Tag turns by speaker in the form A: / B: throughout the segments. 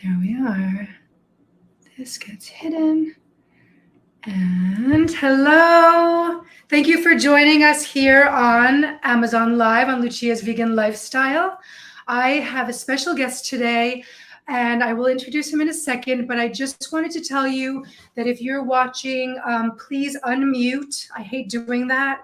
A: There we are. This gets hidden. And hello. Thank you for joining us here on Amazon Live on Lucia's Vegan Lifestyle. I have a special guest today, and I will introduce him in a second, but I just wanted to tell you that if you're watching, please unmute. I hate doing that,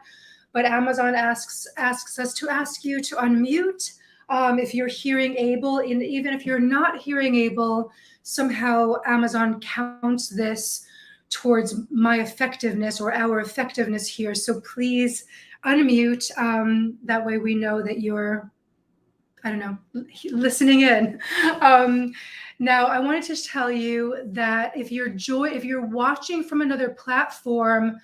A: but Amazon asks us to ask you to unmute. If you're hearing able, and even if you're not hearing able, somehow Amazon counts this towards my effectiveness or our effectiveness here. So please unmute. That way we know that you're, I don't know, listening in. Now, I wanted to tell you that if you're watching from another platform,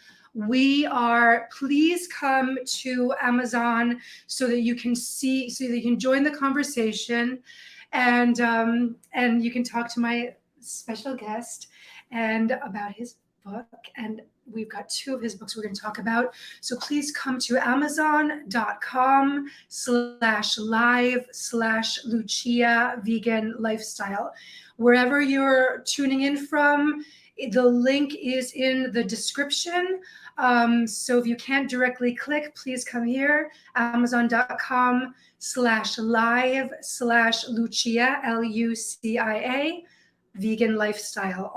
A: please come to Amazon so that you can see, so that you can join the conversation, and you can talk to my special guest and about his book. And we've got 2 of his books we're going to talk about. So please come to amazon.com/live/Lucia Vegan Lifestyle. Wherever you're tuning in from, the link is in the description. So if you can't directly click, please come here, amazon.com/live/Lucia, Lucia, Vegan Lifestyle,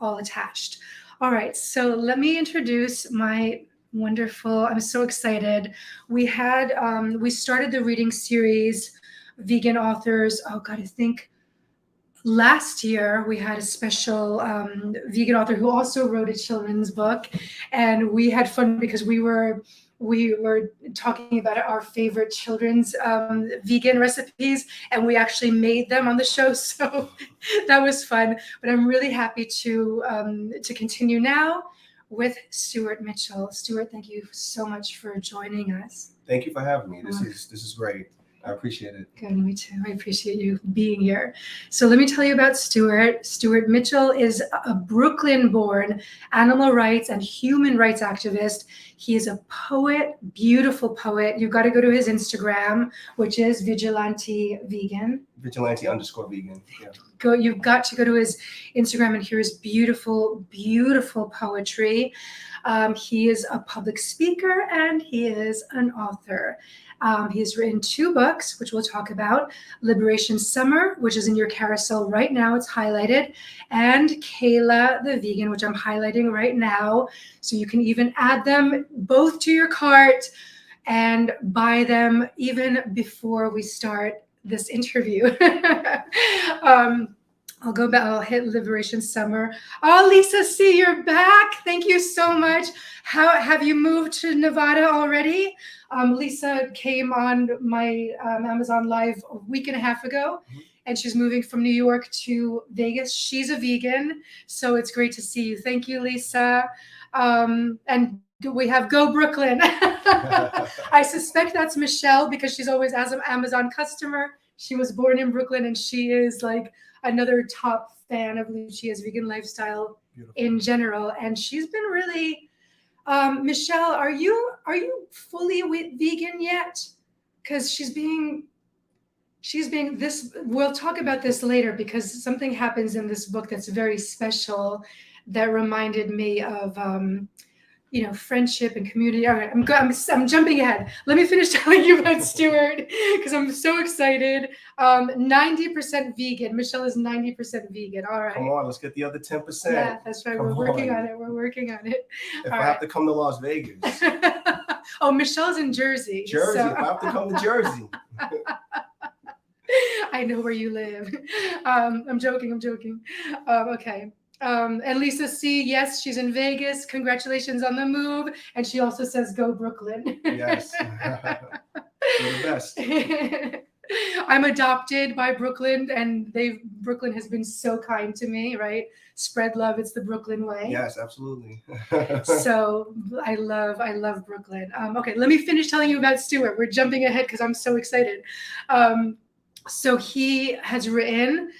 A: all attached. All right, so let me introduce my wonderful, I'm so excited. We started the reading series, Vegan Authors, oh God, I think last year we had a special vegan author who also wrote a children's book, and we had fun because we were talking about our favorite children's vegan recipes, and we actually made them on the show, so that was fun. But I'm really happy to continue now with Stewart Mitchell. Stewart, thank you so much for joining us.
B: Thank you for having me. This is great. I appreciate it.
A: Good, me too. I appreciate you being here. So let me tell you about Stewart. Stewart Mitchell is a Brooklyn-born animal rights and human rights activist. He is a poet, beautiful poet. You've got to go to his Instagram, which is Vigilante Vegan.
B: Vigilante_vegan. Yeah.
A: You've got to go to his Instagram and hear his beautiful, beautiful poetry. He is a public speaker and he is an author. He has written 2 books, which we'll talk about: Liberation Summer, which is in your carousel right now, it's highlighted, and Kayla the Vegan, which I'm highlighting right now. So you can even add them both to your cart and buy them even before we start this interview. I'll go back, I'll hit Liberation Summer. Oh, Lisa C, you're back. Thank you so much. How have you moved to Nevada already? Lisa came on my Amazon Live a week and a half ago, and she's moving from New York to Vegas. She's a vegan, so it's great to see you. Thank you, Lisa. And we have Go Brooklyn. I suspect that's Michelle because she's always as an Amazon customer. She was born in Brooklyn, and she is like another top fan of Lucia's Vegan Lifestyle. Beautiful. In general, and she's been really. Michelle, are you fully vegan yet? Because she's being this. We'll talk about this later because something happens in this book that's very special, that reminded me of friendship and community. All right, I'm jumping ahead. Let me finish telling you about Stewart because I'm so excited. 90% vegan. Michelle is 90% vegan. All right.
B: Come on, let's get the other 10%.
A: Yeah, that's right. We're working on it.
B: If I have to come to Las Vegas.
A: Oh, Michelle's in Jersey.
B: Jersey. If I have to come to Jersey.
A: I know where you live. I'm joking. Okay. And Lisa C, yes, she's in Vegas. Congratulations on the move. And she also says, go Brooklyn.
B: Yes. You're the best.
A: I'm adopted by Brooklyn, and Brooklyn has been so kind to me, right? Spread love. It's the Brooklyn way.
B: Yes, absolutely.
A: So I love Brooklyn. Okay, let me finish telling you about Stewart. We're jumping ahead because I'm so excited. So he has written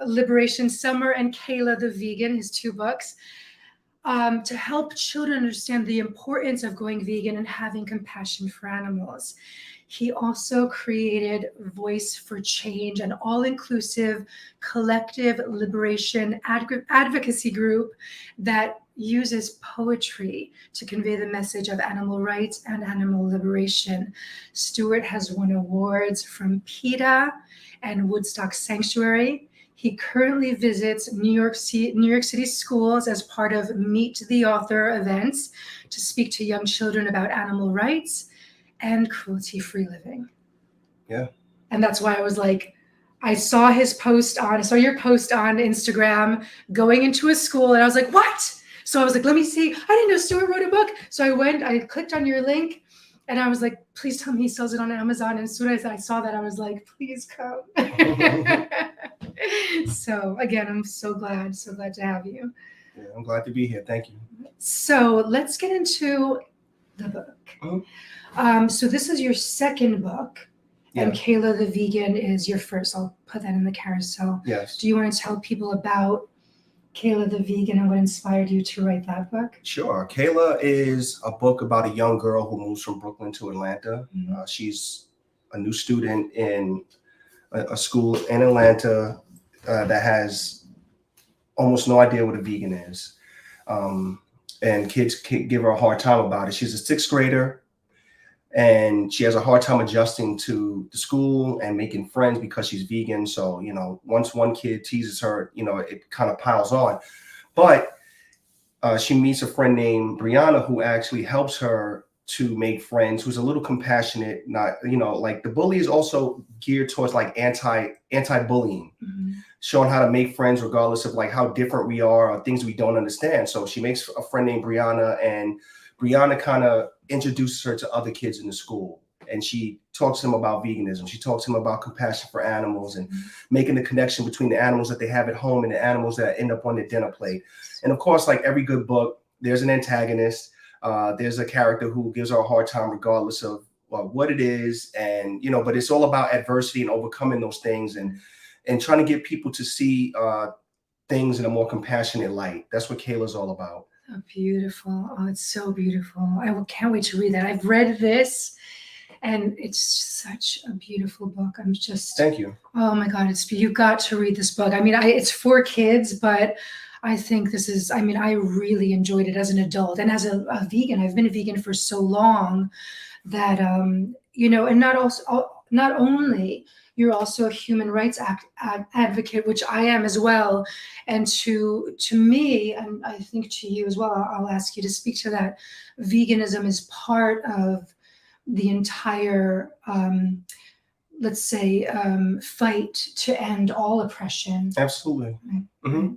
A: Liberation Summer and Kayla the Vegan, his 2 books, to help children understand the importance of going vegan and having compassion for animals. He also created Voice for Change, an all-inclusive collective liberation advocacy group that uses poetry to convey the message of animal rights and animal liberation. Stewart has won awards from PETA and Woodstock Sanctuary. He currently visits New York City schools as part of Meet the Author events to speak to young children about animal rights and cruelty-free living.
B: Yeah.
A: And that's why I was like, I saw your post on Instagram going into a school, and I was like, what? So I was like, let me see. I didn't know Stewart wrote a book. So I clicked on your link, and I was like, please tell me he sells it on Amazon. And as soon as I saw that, I was like, please come. So again, I'm so glad to have you.
B: Yeah, I'm glad to be here. Thank you.
A: So let's get into the book.
B: Mm-hmm.
A: So this is your second book. And
B: Yes.
A: Kayla the Vegan is your first. I'll put that in the carousel.
B: Yes.
A: Do you want to tell people about Kayla the Vegan and what inspired you to write that book?
B: Sure. Kayla is a book about a young girl who moves from Brooklyn to Atlanta.
A: Mm-hmm.
B: She's a new student in a school in Atlanta that has almost no idea what a vegan is. And kids give her a hard time about it. She's a sixth grader, and she has a hard time adjusting to the school and making friends because she's vegan. So, you know, once one kid teases her, you know, it kind of piles on. But she meets a friend named Brianna who actually helps her to make friends, who's a little compassionate, not, you know, like the bully is also geared towards like anti-bullying, showing how to make friends regardless of like how different we are or things we don't understand. So she makes a friend named Brianna, and Brianna kind of introduces her to other kids in the school, and she talks to them about veganism. She talks to them about compassion for animals and making the connection between the animals that they have at home and the animals that end up on their dinner plate. And of course, like every good book, there's an antagonist. There's a character who gives her a hard time regardless of what it is. And, you know, but it's all about adversity and overcoming those things and trying to get people to see things in a more compassionate light. That's what Kayla's all about.
A: Oh, beautiful. Oh, it's so beautiful. Can't wait to read that. I've read this, and it's such a beautiful book. I'm just...
B: Thank you.
A: Oh my God, you've got to read this book. I mean, it's for kids, but I think this is, I mean, I really enjoyed it as an adult and as a vegan. I've been a vegan for so long that, you know, and not only you're also a human rights advocate, which I am as well. And to me, and I think to you as well, I'll ask you to speak to that. Veganism is part of the entire, let's say, fight to end all oppression.
B: Absolutely.
A: Right.
B: Mm-hmm.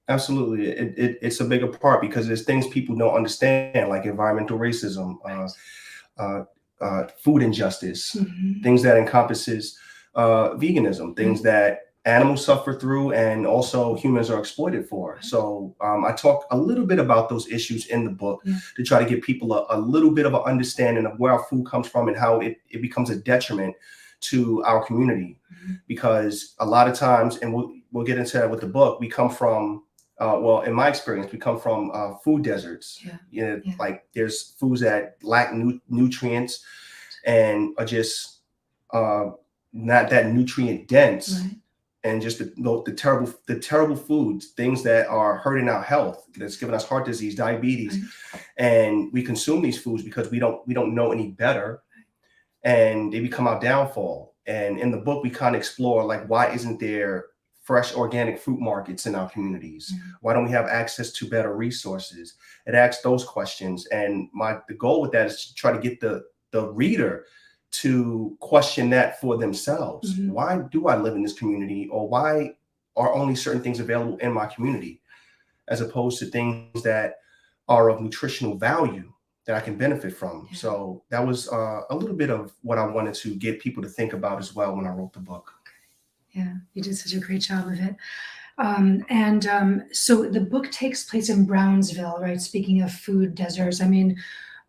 B: Absolutely. It's a bigger part because there's things people don't understand, like environmental racism, food injustice, things that encompasses veganism, things that animals suffer through and also humans are exploited for. So I talk a little bit about those issues in the book to try to give people a little bit of an understanding of where our food comes from and how it becomes a detriment to our community. Because a lot of times, and we'll get into that with the book, we come from, well, in my experience, we come from food deserts. Like there's foods that lack nutrients and are just not that nutrient dense. And just the terrible foods, things that are hurting our health, that's giving us heart disease, diabetes, and we consume these foods because we don't know any better, and they become our downfall. And in the book, we kind of explore like, why isn't there fresh organic fruit markets in our communities? Why don't we have access to better resources? It asks those questions, and the goal with that is to try to get the reader to question that for themselves. Why do I live in this community, or why are only certain things available in my community, as opposed to things that are of nutritional value that I can benefit from? So that was a little bit of what I wanted to get people to think about as well when I wrote the book.
A: Yeah, you did such a great job of it. So the book takes place in Brownsville, right? Speaking of food deserts, I mean,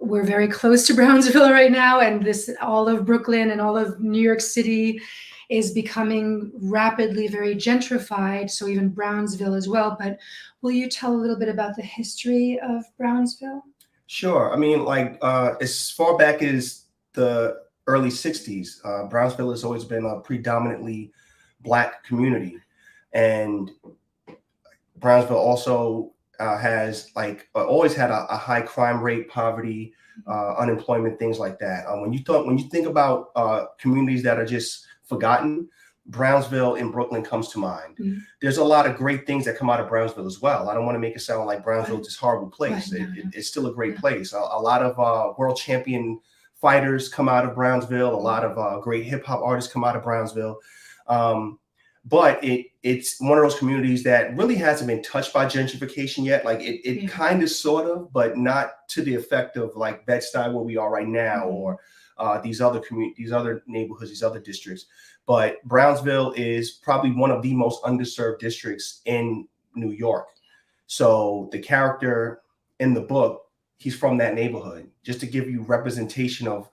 A: we're very close to Brownsville right now, and all of Brooklyn and all of New York City is becoming rapidly very gentrified. So even Brownsville as well. But will you tell a little bit about the history of Brownsville?
B: Sure. I mean, like as far back as the early 60s. Brownsville has always been a predominantly Black community. And Brownsville also has always had a high crime rate, poverty, unemployment, things like that. When you think about communities that are just forgotten, Brownsville in Brooklyn comes to mind. Mm-hmm. There's a lot of great things that come out of Brownsville as well. I don't want to make it sound like Brownsville is this horrible place. Right, it's still a great place. A lot of world champion fighters come out of Brownsville. A lot of great hip hop artists come out of Brownsville. But it's one of those communities that really hasn't been touched by gentrification yet. Like it kind of, sort of, but not to the effect of like Bed-Stuy where we are right now, or these other neighborhoods, these other districts. But Brownsville is probably one of the most underserved districts in New York. So the character in the book, he's from that neighborhood, just to give you representation of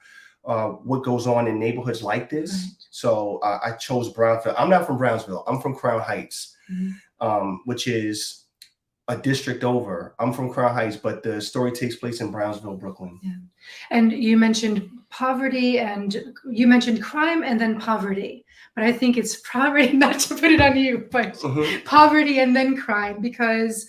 B: what goes on in neighborhoods like this. Right. So I chose Brownsville. I'm not from Brownsville. I'm from Crown Heights, which is a district over. I'm from Crown Heights, but the story takes place in Brownsville, Brooklyn. Yeah.
A: And you mentioned poverty, and you mentioned crime and then poverty. But I think it's poverty, not to put it on you, but poverty and then crime, because,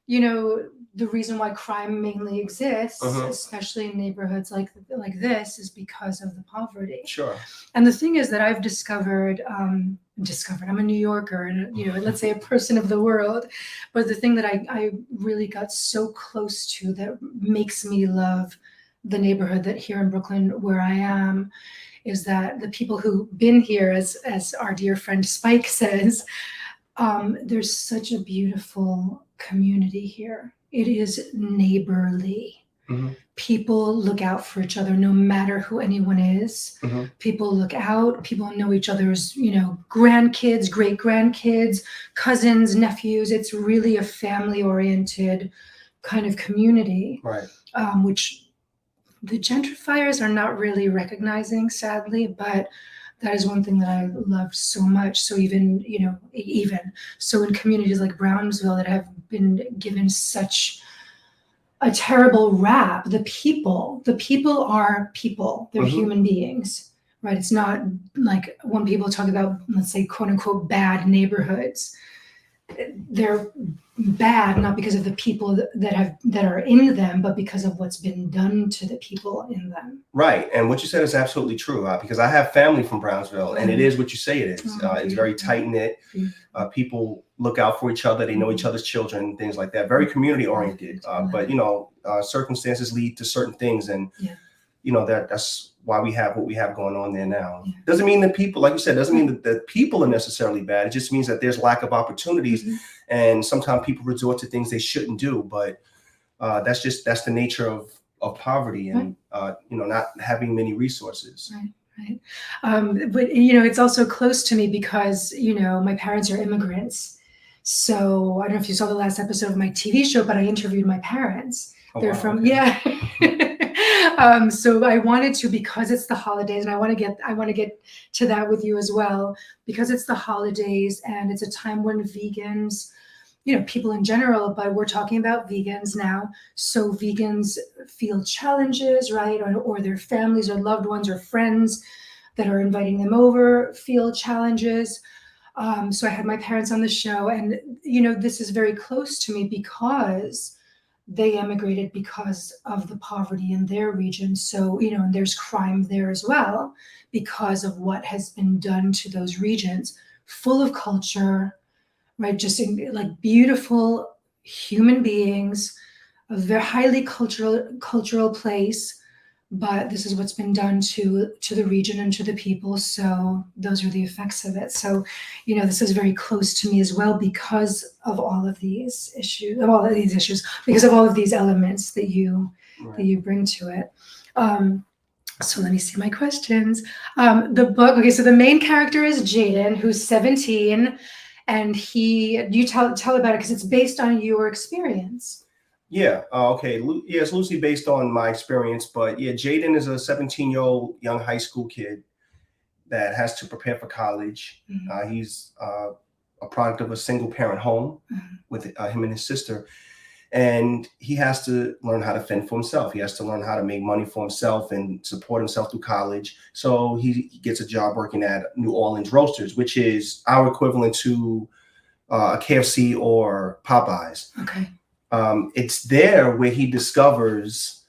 A: you know, the reason why crime mainly exists, especially in neighborhoods like this, is because of the poverty.
B: Sure.
A: And the thing is that I've discovered, I'm a New Yorker, and, you know, let's say a person of the world, but the thing that I really got so close to that makes me love the neighborhood that here in Brooklyn where I am, is that the people who've been here, as our dear friend Spike says, there's such a beautiful community here. It is neighborly. Mm-hmm. People look out for each other no matter who anyone is. Mm-hmm. People look out. People know each other's, you know, grandkids, great grandkids, cousins, nephews. It's really a family-oriented kind of community, right? Which the gentrifiers are not really recognizing, sadly, but that is one thing that I love so much. So even so in communities like Brownsville that have been given such a terrible rap, the people are people. They're human beings, right? It's not like when people talk about, let's say, quote unquote, bad neighborhoods. They're bad not because of the people that are in them, but because of what's been done to the people in them.
B: Right, and what you said is absolutely true. Because I have family from Brownsville, and it is what you say it is. It's very tight knit. People look out for each other. They know each other's children, things like that. Very community oriented. But circumstances lead to certain things, and that's why we have what we have going on there now. Yeah. Doesn't mean that people, like you said, doesn't mean that the people are necessarily bad. It just means that there's lack of opportunities, and sometimes people resort to things they shouldn't do. But that's the nature of poverty and not having many resources.
A: Right. But it's also close to me because my parents are immigrants. So I don't know if you saw the last episode of my TV show, but I interviewed my parents. They're from so I wanted to, because it's the holidays, and I want to get to that with you as well, because it's the holidays and it's a time when vegans, people in general, but we're talking about vegans now. So vegans feel challenges, right? Or their families or loved ones or friends that are inviting them over feel challenges. So I had my parents on the show, and this is very close to me because they emigrated because of the poverty in their region. So, and there's crime there as well because of what has been done to those regions, full of culture, right? Just like beautiful human beings, a very highly cultural place. But this is what's been done to the region and to the people. So those are the effects of it. So, this is very close to me as well because of all of these issues, because of all of these elements that you bring to it. So let me see my questions. The book. Okay, so the main character is Jayden, who's 17, and you tell about it because it's based on your experience.
B: Yeah. Okay. Yeah, it's loosely based on my experience, but yeah, Jayden is a 17-year-old young high school kid that has to prepare for college. He's a product of a single parent home with him and his sister, And he has to learn how to fend for himself. He has to learn how to make money for himself and support himself through college. So he gets a job working at New Orleans Roasters, which is our equivalent to KFC or Popeyes.
A: Okay.
B: It's there where he discovers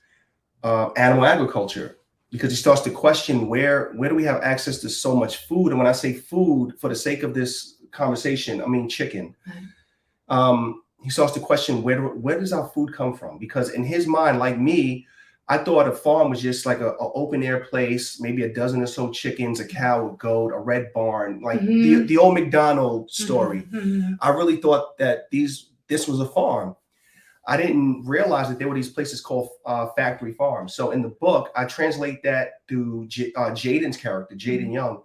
B: animal agriculture, because he starts to question where do we have access to so much food? And when I say food, for the sake of this conversation, I mean chicken. Right. He starts to question where does our food come from? Because in his mind, like me, I thought a farm was just like a open air place, maybe a dozen or so chickens, a cow, a goat, a red barn, like the old McDonald's story. I really thought that this was a farm. I didn't realize that there were these places called factory farms. So in the book, I translate that to Jayden's character, Jayden Young,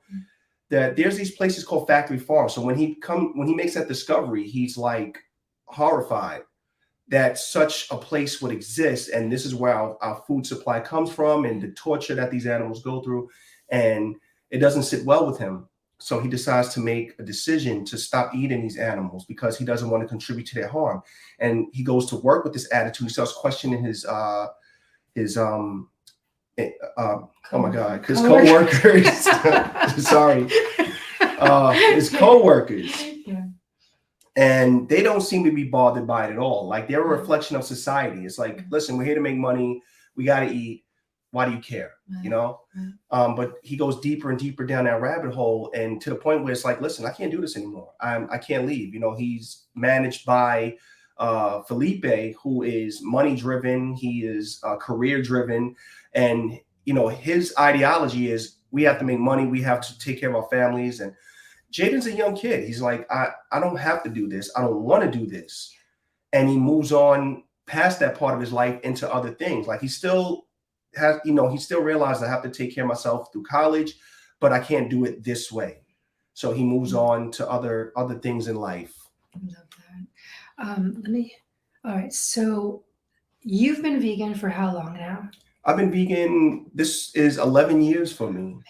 B: that there's these places called factory farms. So when he makes that discovery, he's like horrified that such a place would exist, and this is where our food supply comes from, and the torture that these animals go through, and it doesn't sit well with him. So he decides to make a decision to stop eating these animals because he doesn't want to contribute to their harm. And he goes to work with this attitude. He starts questioning his oh my God, his co-workers. Sorry. His co-workers. Yeah. And they don't seem to be bothered by it at all. Like, they're a reflection of society. It's like, listen, we're here to make money. We got to eat. Why do you care? Right. You know? Right. But he goes deeper and deeper down that rabbit hole, and to the point where it's like, listen, I can't do this anymore. I can't leave. You know, he's managed by Felipe, who is money driven. He is career driven. And, you know, his ideology is we have to make money. We have to take care of our families. And Jayden's a young kid. He's like, I don't have to do this. I don't want to do this. And he moves on past that part of his life into other things. Like, he still has, you know, he still realized I have to take care of myself through college, but I can't do it this way. So he moves on to other things in life.
A: I love that. All right. So you've been vegan for how long now?
B: I've been vegan. This is 11 years for me. Amazing.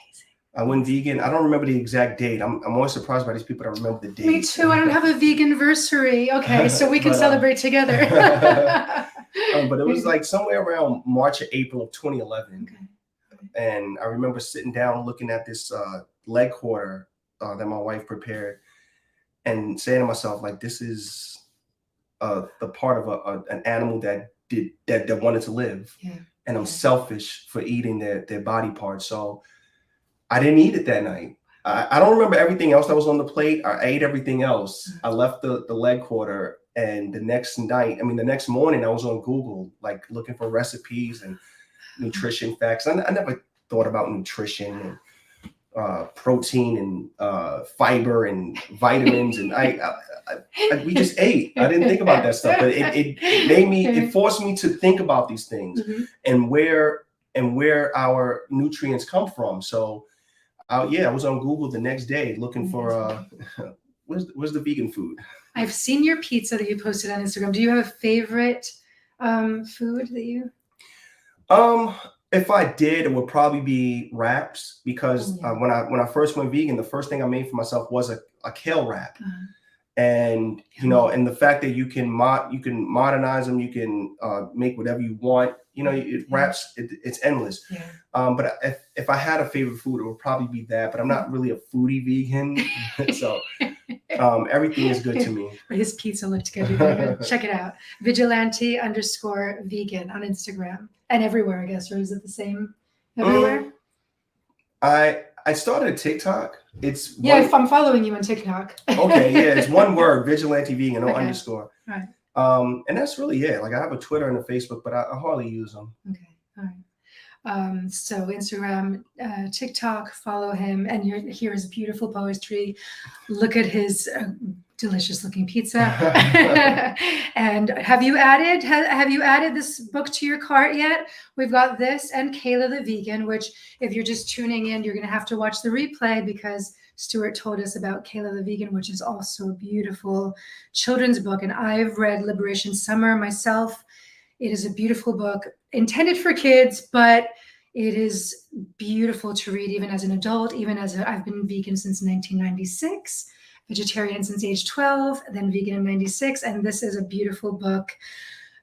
B: I went vegan. I don't remember the exact date. I'm always surprised by these people that remember the date.
A: Me too. I don't have a vegan-versary. Okay, so we can celebrate together.
B: But it was like somewhere around March or April of 2011. Okay. And I remember sitting down looking at this leg quarter that my wife prepared and saying to myself, like, this is the part of an animal that wanted to live. Yeah. And I'm selfish for eating their body parts. So I didn't eat it that night. I don't remember everything else that was on the plate. I ate everything else. I left the leg quarter, and the next morning, I was on Google, like, looking for recipes and nutrition facts. I never thought about nutrition and protein and fiber and vitamins, and we just ate. I didn't think about that stuff, but it forced me to think about these things and where our nutrients come from. So I was on Google the next day looking for where's the vegan food.
A: I've seen your pizza that you posted on Instagram. Do you have a favorite food that you?
B: If I did, it would probably be wraps, because when I first went vegan, the first thing I made for myself was a kale wrap. And you know, and the fact that you can modernize them, you can make whatever you want. You know, wraps, it's endless. Yeah. But if I had a favorite food, it would probably be that. But I'm not really a foodie vegan, so everything is good to me.
A: But his pizza looked good. Check it out. Vigilante_vegan on Instagram and everywhere, I guess. Or is it the same everywhere?
B: I started a TikTok.
A: I'm following you on TikTok.
B: Okay, yeah, it's one word, Vigilante Vegan, no underscore.
A: Right.
B: And that's really it. Like, I have a Twitter and a Facebook, but I hardly use them.
A: Okay, all right. So Instagram, TikTok, follow him, and hear his beautiful poetry. Look at his delicious looking pizza. And have you added this book to your cart yet? We've got this and Kayla the Vegan, which, if you're just tuning in, you're going to have to watch the replay, because Stewart told us about Kayla the Vegan, which is also a beautiful children's book. And I've read Liberation Summer myself. It is a beautiful book intended for kids, but it is beautiful to read even as an adult, I've been vegan since 1996, vegetarian since age 12, then vegan in 96. And this is a beautiful book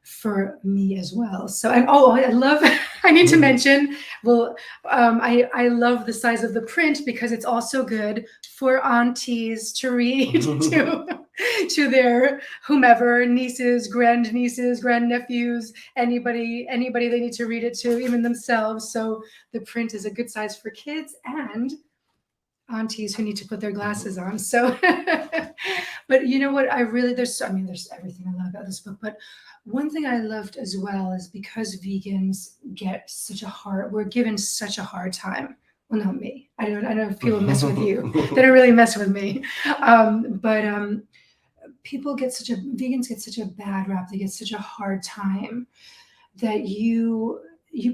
A: for me as well. So, and I love, I need to mention, well, I love the size of the print because it's also good for aunties to read to their whomever, nieces, grandnephews, anybody they need to read it to, even themselves. So the print is a good size for kids and aunties who need to put their glasses on. So, but you know what? There's everything I love about this book, but one thing I loved as well is because vegans we're given such a hard time. Well, not me. I don't know if people mess with you. They don't really mess with me. But vegans get such a bad rap. They get such a hard time that you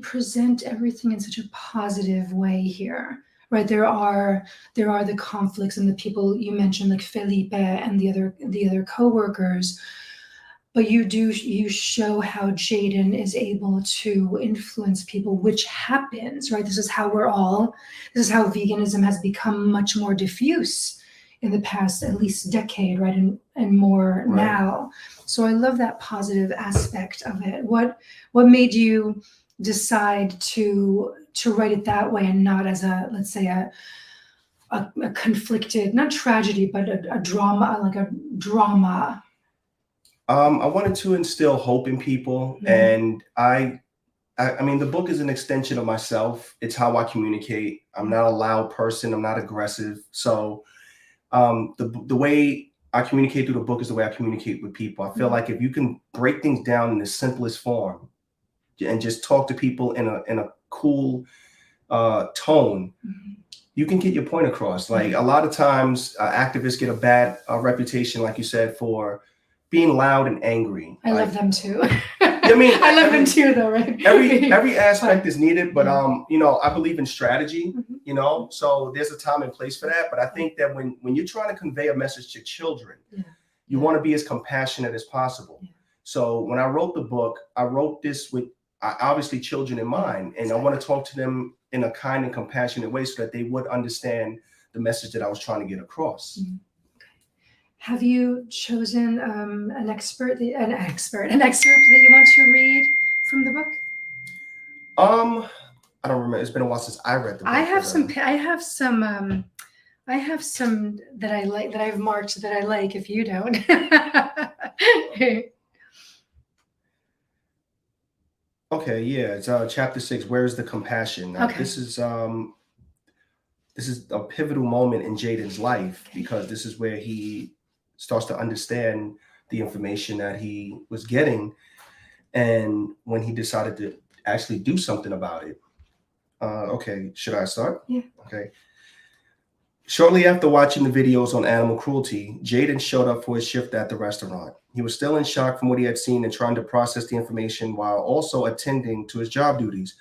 A: present everything in such a positive way here. Right, there are the conflicts and the people you mentioned, like Felipe and the other co-workers, but you show how Jayden is able to influence people, which happens, right? This is how veganism has become much more diffuse in the past, at least decade, right, and more
B: Right.
A: now. So I love that positive aspect of it. What made you decide to write it that way and not as let's say a conflicted, not tragedy, but a drama, like a drama?
B: I wanted to instill hope in people, and I mean, the book is an extension of myself. It's how I communicate. I'm not a loud person. I'm not aggressive. So the way I communicate through the book is the way I communicate with people. I feel like if you can break things down in the simplest form and just talk to people in a cool tone, you can get your point across. Like a lot of times activists get a bad reputation, like you said, for being loud and angry.
A: I love them too.
B: I mean,
A: I love them too, though, right?
B: Every aspect is needed, but I believe in strategy. So there's a time and place for that. But I think that when you're trying to convey a message to children, you want to be as compassionate as possible. So when I wrote the book, I wrote this with obviously children in mind, and I want to talk to them in a kind and compassionate way so that they would understand the message that I was trying to get across.
A: Have you chosen an excerpt that you want to read from the book?
B: I don't remember. It's been a while since I read the book.
A: I have some that I like, that I've marked that I like, if you don't.
B: Okay, yeah, it's chapter 6. Where is the compassion?
A: Okay.
B: This is a pivotal moment in Jayden's life, because this is where he starts to understand the information that he was getting, and when he decided to actually do something about it. Okay, should I start?
A: Yeah.
B: Okay. Shortly after watching the videos on animal cruelty, Jayden showed up for his shift at the restaurant. He was still in shock from what he had seen and trying to process the information while also attending to his job duties.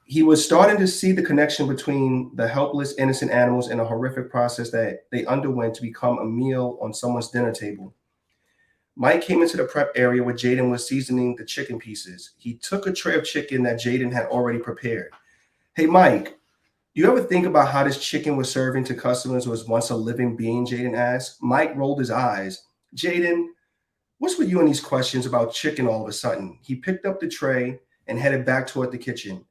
B: He was starting to see the connection between the helpless, innocent animals and a horrific process that they underwent to become a meal on someone's dinner table. Mike came into the prep area where Jayden was seasoning the chicken pieces. He took a tray of chicken that Jayden had already prepared. Hey, Mike, do you ever think about how this chicken we're serving to customers was once a living being? Jayden asked. Mike rolled his eyes. Jayden, what's with you and these questions about chicken all of a sudden? He picked up the tray and headed back toward the kitchen.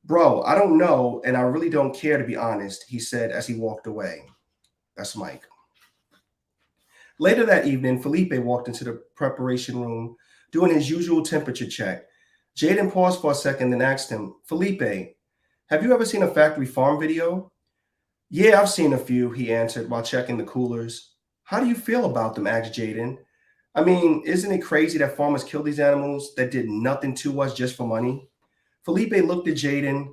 B: Bro, I don't know, and I really don't care, to be honest, he said as he walked away. That's Mike. Later that evening, Felipe walked into the preparation room doing his usual temperature check. Jayden paused for a second and asked him, Felipe, have you ever seen a factory farm video? Yeah, I've seen a few, he answered while checking the coolers. How do you feel about them? Asked Jayden. I mean, isn't it crazy that farmers kill these animals that did nothing to us just for money? Felipe looked at Jayden.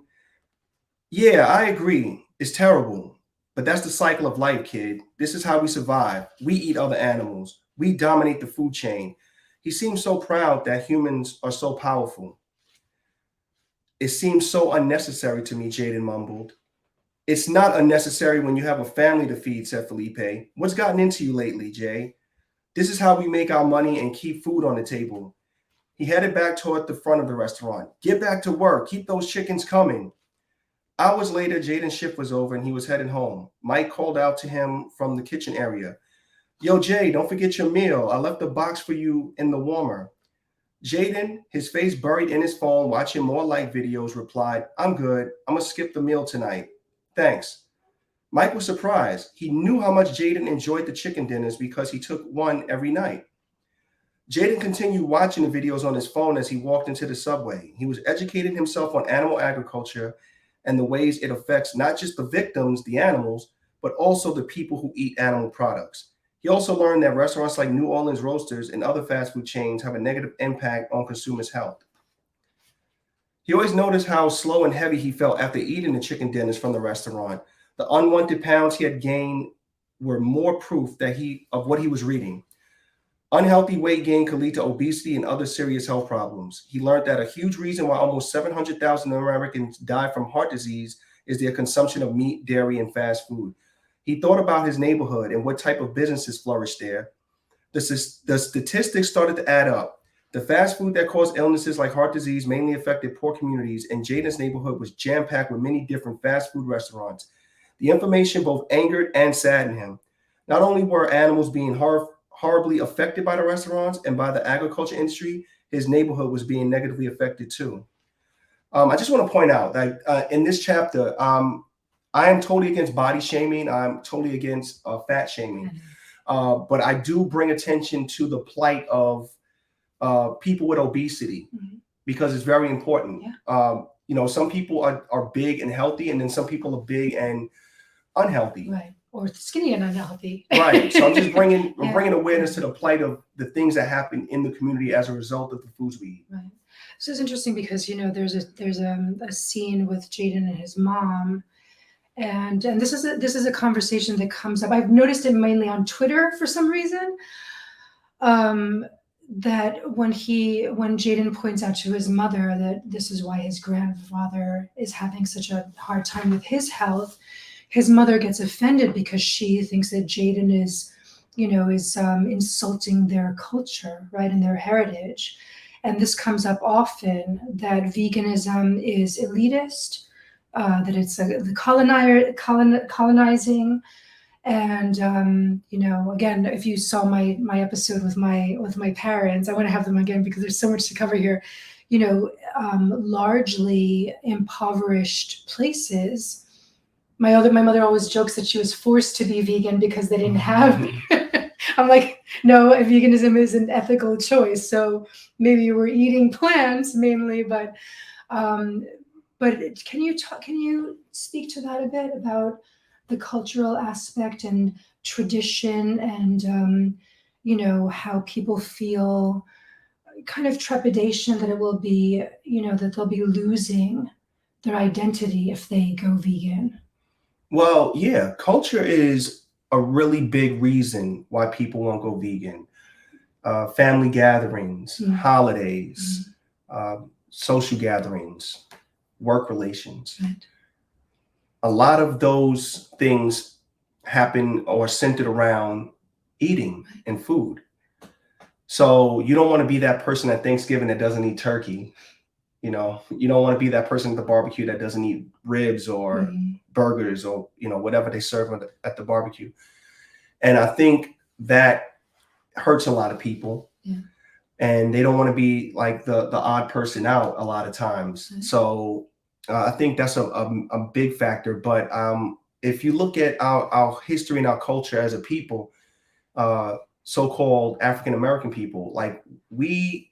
B: Yeah, I agree. It's terrible. But that's the cycle of life, kid. This is how we survive. We eat other animals. We dominate the food chain. He seemed so proud that humans are so powerful. It seems so unnecessary to me, Jayden mumbled. It's not unnecessary when you have a family to feed, said Felipe. What's gotten into you lately, Jay? This is how we make our money and keep food on the table. He headed back toward the front of the restaurant. Get back to work. Keep those chickens coming. Hours later, Jayden's shift was over and he was heading home. Mike called out to him from the kitchen area. Yo, Jay, don't forget your meal. I left a box for you in the warmer. Jayden, his face buried in his phone, watching more like videos, replied, "I'm good. I'm going to skip the meal tonight. Thanks." Mike was surprised. He knew how much Jayden enjoyed the chicken dinners because he took one every night. Jayden continued watching the videos on his phone as he walked into the subway. He was educating himself on animal agriculture and the ways it affects not just the victims, the animals, but also the people who eat animal products. He also learned that restaurants like New Orleans Roasters and other fast food chains have a negative impact on consumers' health. He always noticed how slow and heavy he felt after eating the chicken dinners from the restaurant. The unwanted pounds he had gained were more proof of what he was reading. Unhealthy weight gain could lead to obesity and other serious health problems. He learned that a huge reason why almost 700,000 Americans die from heart disease is their consumption of meat, dairy, and fast food. He thought about his neighborhood and what type of businesses flourished there. The statistics started to add up. The fast food that caused illnesses like heart disease mainly affected poor communities, and Jayden's neighborhood was jam-packed with many different fast food restaurants. The information both angered and saddened him. Not only were animals being horribly affected by the restaurants and by the agriculture industry, his neighborhood was being negatively affected too. I just want to point out that in this chapter, I am totally against body shaming. I'm totally against fat shaming. But I do bring attention to the plight of people with obesity because it's very important. Some people are big and healthy, and then some people are big and unhealthy.
A: Right. Or skinny and unhealthy.
B: Right. So I'm just bringing awareness to the plight of the things that happen in the community as a result of the foods we eat.
A: Right. So it's interesting because there's a scene with Jayden and his mom, and this is a conversation that comes up. I've noticed it mainly on Twitter for some reason. That when Jayden points out to his mother that this is why his grandfather is having such a hard time with his health, his mother gets offended because she thinks that Jayden is insulting their culture, right, and their heritage. And this comes up often, that veganism is elitist, that it's the colonizing. And again, if you saw my episode with my parents, I want to have them again because there's so much to cover here. Largely impoverished places. My mother always jokes that she was forced to be vegan because they didn't have. I'm like, no, veganism is an ethical choice. So maybe you were eating plants mainly, but can you speak to that a bit about the cultural aspect and tradition and how people feel kind of trepidation that it will be, that they'll be losing their identity if they go vegan?
B: Well, yeah, culture is a really big reason why people won't go vegan. Family gatherings, holidays, social gatherings, work relations. Right. A lot of those things happen or centered around eating and food. So you don't want to be that person at Thanksgiving that doesn't eat turkey. You don't want to be that person at the barbecue that doesn't eat ribs or burgers or, whatever they serve at the barbecue. And I think that hurts a lot of people. Yeah. And they don't want to be like the odd person out a lot of times. Right. So I think that's a big factor. But if you look at our history and our culture as a people, so-called African-American people, like we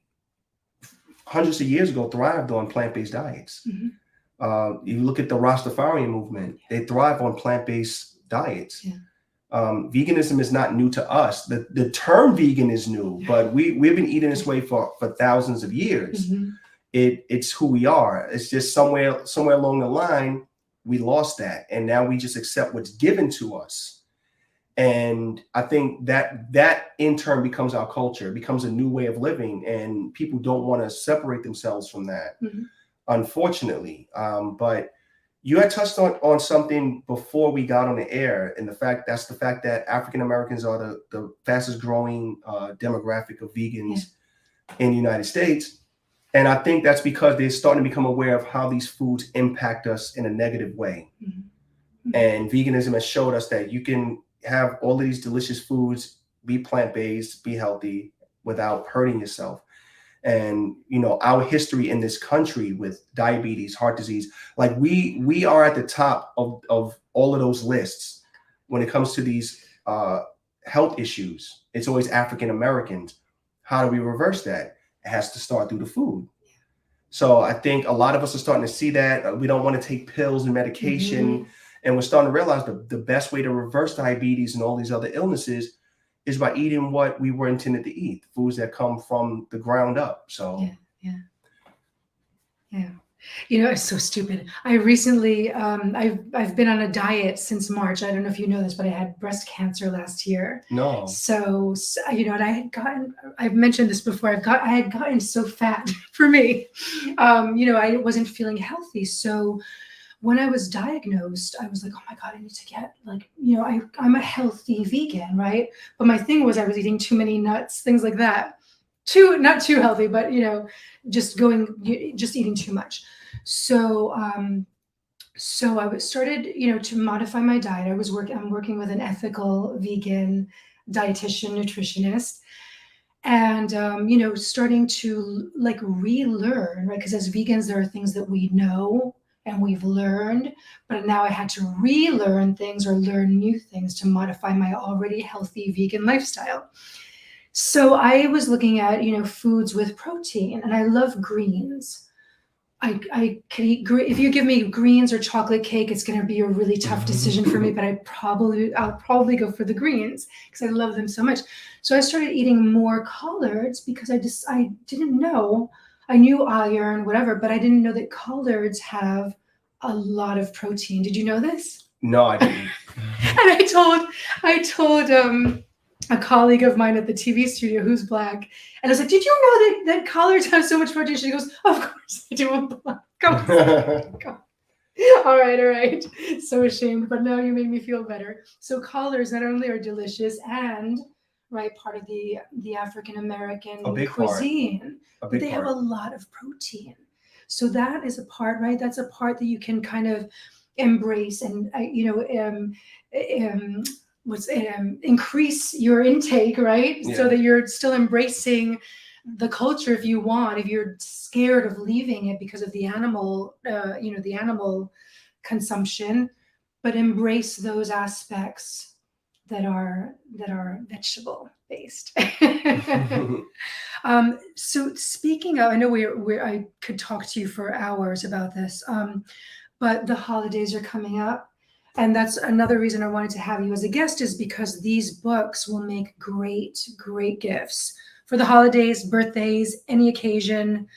B: hundreds of years ago thrived on plant-based diets. You look at the Rastafarian movement, they thrive on plant-based diets. Yeah. Veganism is not new to us. The term vegan is new, but we've been eating this way for thousands of years. It's who we are. It's just somewhere along the line, we lost that. And now we just accept what's given to us. And I think that in turn becomes our culture, becomes a new way of living. And people don't want to separate themselves from that, unfortunately. But you had touched on something before we got on the air, and the fact that African Americans are the fastest growing demographic of vegans in the United States. And I think that's because they're starting to become aware of how these foods impact us in a negative way. And veganism has showed us that you can have all of these delicious foods, be plant-based, be healthy without hurting yourself. and our history in this country with diabetes, heart disease. Like we are at the top of all of those lists when it comes to these health issues. It's always African Americans. How do we reverse that? It has to start through the food. So I think a lot of us are starting to see that we don't want to take pills and medication, and we're starting to realize the best way to reverse diabetes and all these other illnesses is by eating what we were intended to eat, foods that come from the ground up. So
A: yeah. It's so stupid. I recently, I've been on a diet since March. I don't know if you know this, but I had breast cancer last year.
B: No.
A: So and I've mentioned this before. I had gotten so fat for me. I wasn't feeling healthy. So when I was diagnosed, I was like, oh my God, I need to get I'm a healthy vegan, right? But my thing was I was eating too many nuts, things like that. Not too healthy, but just eating too much. So I started to modify my diet. I'm working with an ethical vegan dietitian nutritionist, and starting to relearn, right? Because as vegans there are things that we know and we've learned, but now I had to relearn things or learn new things to modify my already healthy vegan lifestyle. So I was looking at, foods with protein, and I love greens. I could eat if you give me greens or chocolate cake, it's going to be a really tough decision for me, but I'll probably go for the greens because I love them so much. So I started eating more collards because I didn't know. I knew iron, whatever, but I didn't know that collards have a lot of protein. Did you know this?
B: No, I didn't.
A: And I told a colleague of mine at the TV studio who's Black, and I was like, "Did you know that collards have so much protein?" She goes, "Of course I do. I'm Black." All right. So ashamed, but now you made me feel better. So collards not only are delicious and part of the African American cuisine, but they have a lot of protein. So that is a part, right? That's a part that you can kind of embrace and increase your intake, right? Yeah. So that you're still embracing the culture if you want. If you're scared of leaving it because of the animal, the animal consumption, but embrace those aspects that are vegetable based. So speaking of, I know I could talk to you for hours about this, but the holidays are coming up. And that's another reason I wanted to have you as a guest, is because these books will make great gifts for the holidays, birthdays, any occasion.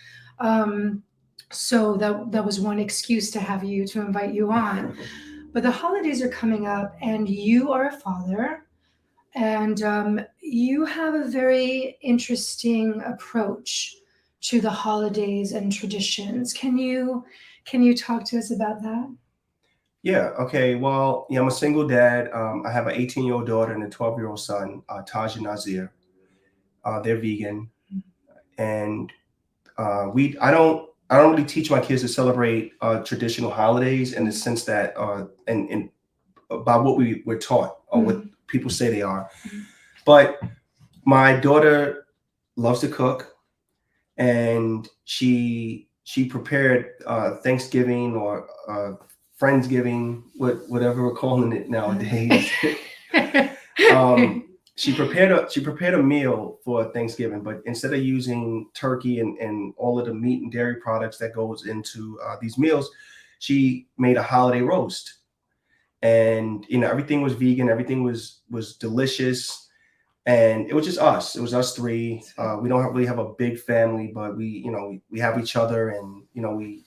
A: So that was one excuse to invite you on. But the holidays are coming up, and you are a father, and you have a very interesting approach to the holidays and traditions. Can you talk to us about that?
B: Yeah. Okay. Well, I'm a single dad. I have an 18-year-old daughter and a 12-year-old son, Taj and Nazir. They're vegan, and I don't really teach my kids to celebrate traditional holidays in the sense that and by what we're taught or what people say they are. But my daughter loves to cook, and she prepared Thanksgiving or Friendsgiving, whatever we're calling it nowadays. She prepared a meal for Thanksgiving, but instead of using turkey and all of the meat and dairy products that goes into these meals, she made a holiday roast. And everything was vegan, everything was delicious, and it was just us. It was us three. We don't really have a big family, but we have each other, and we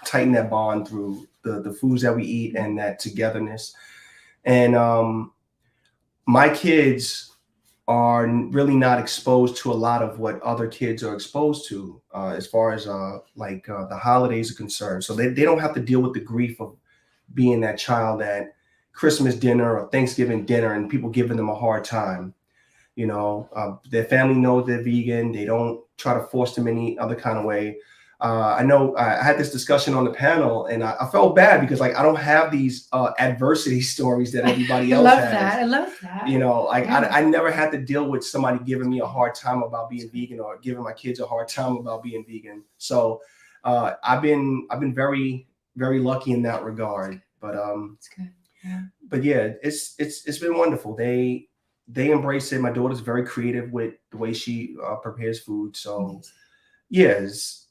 B: tighten that bond through the foods that we eat and that togetherness. And my kids are really not exposed to a lot of what other kids are exposed to as far as the holidays are concerned. So they don't have to deal with the grief of being that child at Christmas dinner or Thanksgiving dinner and people giving them a hard time. Their family knows they're vegan. They don't try to force them any other kind of way. I know I had this discussion on the panel, and I felt bad because like I don't have these adversity stories that everybody else has.
A: I love that.
B: You know, like
A: Yeah.
B: I never had to deal with somebody giving me a hard time about being vegan or giving my kids a hard time about being vegan. So I've been very lucky in that regard. But
A: It's good. Yeah.
B: but yeah, it's been wonderful. They embrace it. My daughter's very creative with the way she prepares food. So yeah,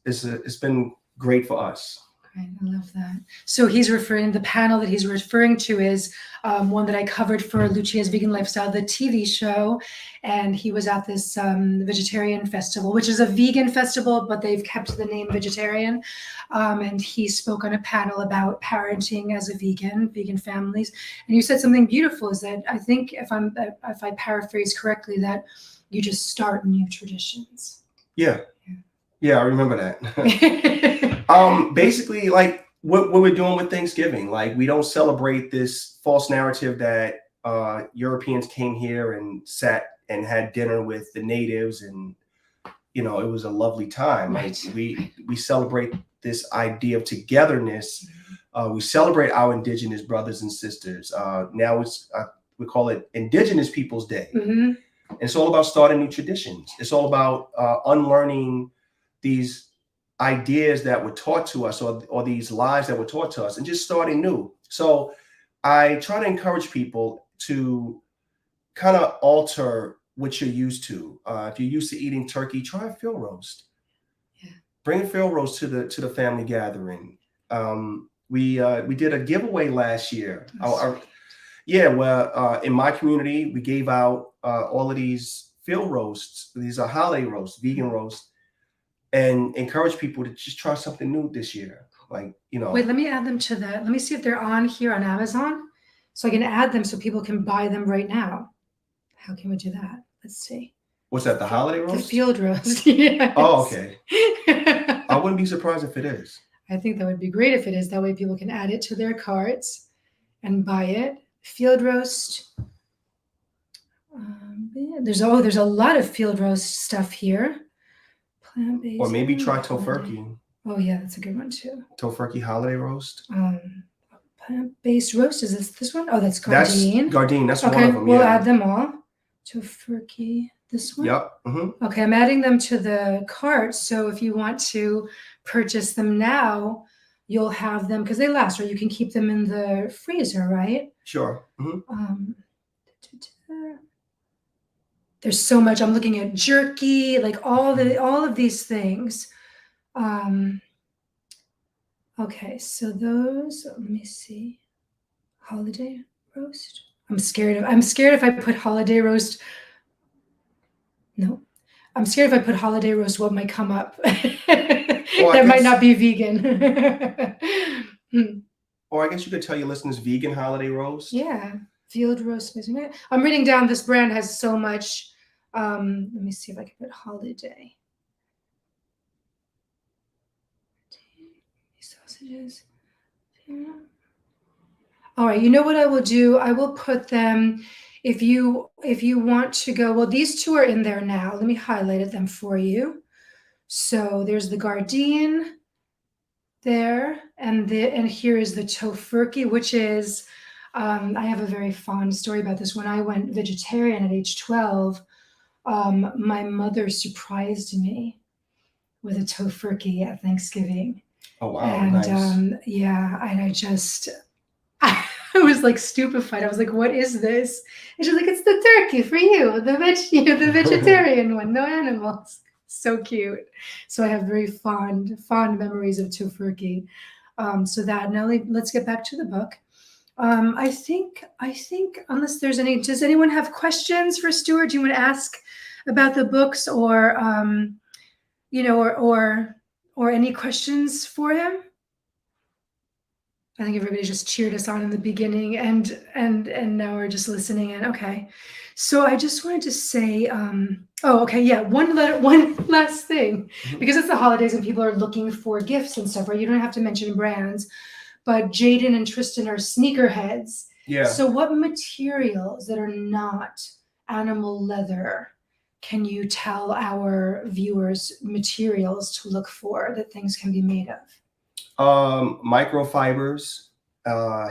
B: it's been great for us.
A: Great, I love that. So he's referring, the panel that he's referring to is one that I covered for Lucia's Vegan Lifestyle, the TV show. And he was at this vegetarian festival, which is a vegan festival, but they've kept the name vegetarian. And he spoke on a panel about parenting as a vegan families. And you said something beautiful, is that I think if I paraphrase correctly, that you just start new traditions.
B: Yeah. Yeah, I remember that. Basically, like what we're doing with Thanksgiving, like we don't celebrate this false narrative that Europeans came here and sat and had dinner with the natives, and you know it was a lovely time. Like we celebrate this idea of togetherness. We celebrate our indigenous brothers and sisters. Now we call it Indigenous Peoples Day. And it's all about starting new traditions. It's all about unlearning these ideas that were taught to us, or these lies that were taught to us, and just starting new. So I try to encourage people to kind of alter what you're used to. If you're used to eating turkey, try a field roast. Yeah. Bring a field roast to the family gathering. We did a giveaway last year. In my community, we gave out all of these field roasts. These are holiday roasts, vegan roasts, and encourage people to just try something new this year. Like, you know.
A: Wait, let me add them to that. Let me see if they're on here on Amazon, so I can add them so people can buy them right now. How can we do that? Let's see.
B: What's that? The holiday roast?
A: The field roast. Yes.
B: Oh, okay. I wouldn't be surprised if it is.
A: I think that would be great if it is. That way people can add it to their carts and buy it. Field roast. There's a lot of field roast stuff here. Plant-based.
B: Or maybe try tofurkey.
A: Oh yeah, that's a good one too.
B: Tofurkey holiday roast.
A: Plant-based roast, is this one? Oh, that's Gardein.
B: That's Gardein. That's
A: okay,
B: one of them.
A: We'll add them all. Tofurkey, this one.
B: Yep.
A: Okay, I'm adding them to the cart. So if you want to purchase them now, you'll have them because they last, or you can keep them in the freezer, right?
B: Sure.
A: There's so much. I'm looking at jerky, like all of these things. Okay, so those. Let me see. Holiday roast. I'm scared if I put holiday roast. No, I'm scared if I put holiday roast, what might come up? That might not be vegan.
B: Or I guess you could tell your listeners vegan holiday roast.
A: Yeah, field roast. I'm reading down. This brand has so much. Let me see if I can put holiday. Sausages. Yeah. All right, you know what I will do? I will put them, if you want to go, well, these two are in there now. Let me highlight them for you. So there's the Gardein there, and here is the tofurkey, which is, I have a very fond story about this. When I went vegetarian at age 12, my mother surprised me with a tofurkey at Thanksgiving.
B: Oh wow!
A: And
B: nice.
A: And I was like stupefied. I was like, "What is this?" And she's like, "It's the turkey for you, the vegetarian one, no animals." So cute. So I have very fond memories of tofurkey. So that now let's get back to the book. I think unless there's any, does anyone have questions for Stewart? Do you want to ask about the books, or or any questions for him? I think everybody just cheered us on in the beginning, and now we're just listening in. Okay, so I just wanted to say, one last thing, because it's the holidays and people are looking for gifts and stuff, right? You don't have to mention brands, but Jayden and Tristan are sneakerheads.
B: Yeah.
A: So what materials that are not animal leather can you tell our viewers materials to look for that things can be made of?
B: Microfibers,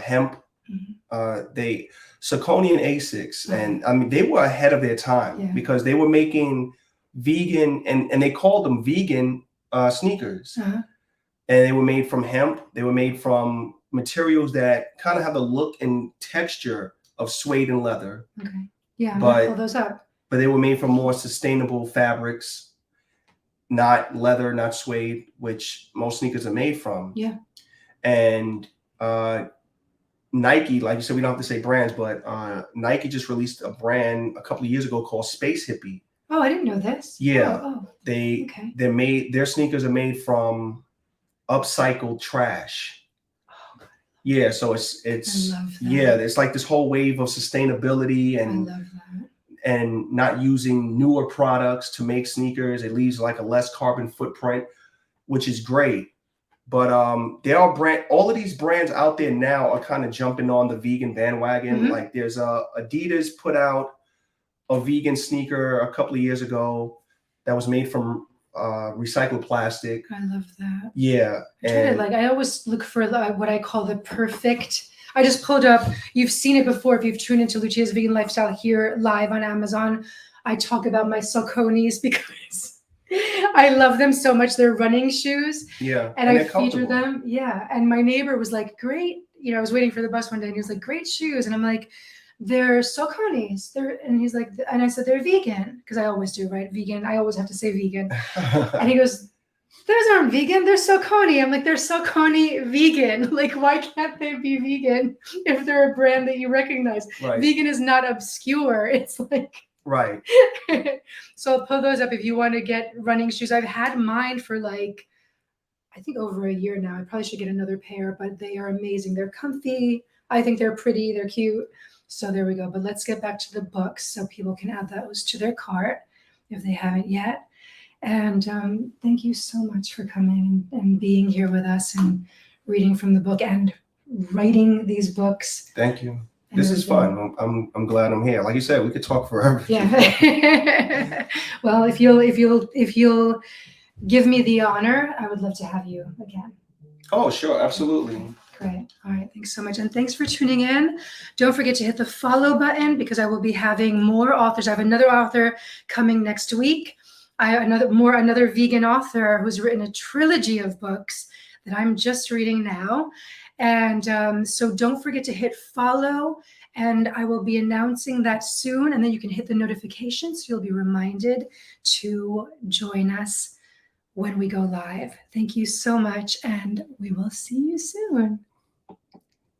B: hemp, they zirconian Asics, and I mean they were ahead of their time because they were making vegan and they called them vegan sneakers, and they were made from hemp. They were made from materials that kind of have the look and texture of suede and leather.
A: Okay, yeah, I'm gonna pull those up.
B: But they were made from more sustainable fabrics, not leather, not suede, which most sneakers are made from.
A: Yeah.
B: And Nike, like you said, we don't have to say brands, but Nike just released a brand a couple of years ago called Space Hippie.
A: Oh, I didn't know this.
B: Yeah. Their sneakers are made from upcycled trash.
A: Oh, God.
B: Yeah, so it's
A: I love that.
B: Yeah, it's like this whole wave of sustainability and
A: I love that.
B: And not using newer products to make sneakers. It leaves like a less carbon footprint, which is great. But there are all of these brands out there now are kind of jumping on the vegan bandwagon. Like there's Adidas put out a vegan sneaker a couple of years ago that was made from recycled plastic.
A: I love that.
B: Yeah.
A: I always look for what I call the perfect. I just pulled up, you've seen it before if you've tuned into Lucia's Vegan Lifestyle here live on Amazon. I talk about my Sauconys because I love them so much. They're running shoes.
B: Yeah.
A: And I feature them. Yeah. And my neighbor was like, great. I was waiting for the bus one day and he was like, great shoes. And I'm like, they're Sauconys. And he's like, and I said, they're vegan. Because I always do, right? Vegan. I always have to say vegan. And he goes, those aren't vegan, they're Saucony. I'm like, they're Saucony vegan. Like, why can't they be vegan if they're a brand that you recognize?
B: Right.
A: Vegan is not obscure. It's like,
B: right.
A: So I'll pull those up if you want to get running shoes. I've had mine for like, I think over a year now. I probably should get another pair, but they are amazing. They're comfy. I think they're pretty. They're cute. So there we go. But let's get back to the books so people can add those to their cart if they haven't yet. And thank you so much for coming and being here with us and reading from the book and writing these books.
B: Thank you. This is fun. I'm glad I'm here. Like you said, we could talk forever.
A: Yeah. Well, if you'll give me the honor, I would love to have you again.
B: Oh, sure, absolutely.
A: Great. All right. Thanks so much. And thanks for tuning in. Don't forget to hit the follow button because I will be having more authors. I have another author coming next week. Another vegan author who's written a trilogy of books that I'm just reading now. And so don't forget to hit follow, and I will be announcing that soon. And then you can hit the notifications so you'll be reminded to join us when we go live. Thank you so much, and we will see you soon.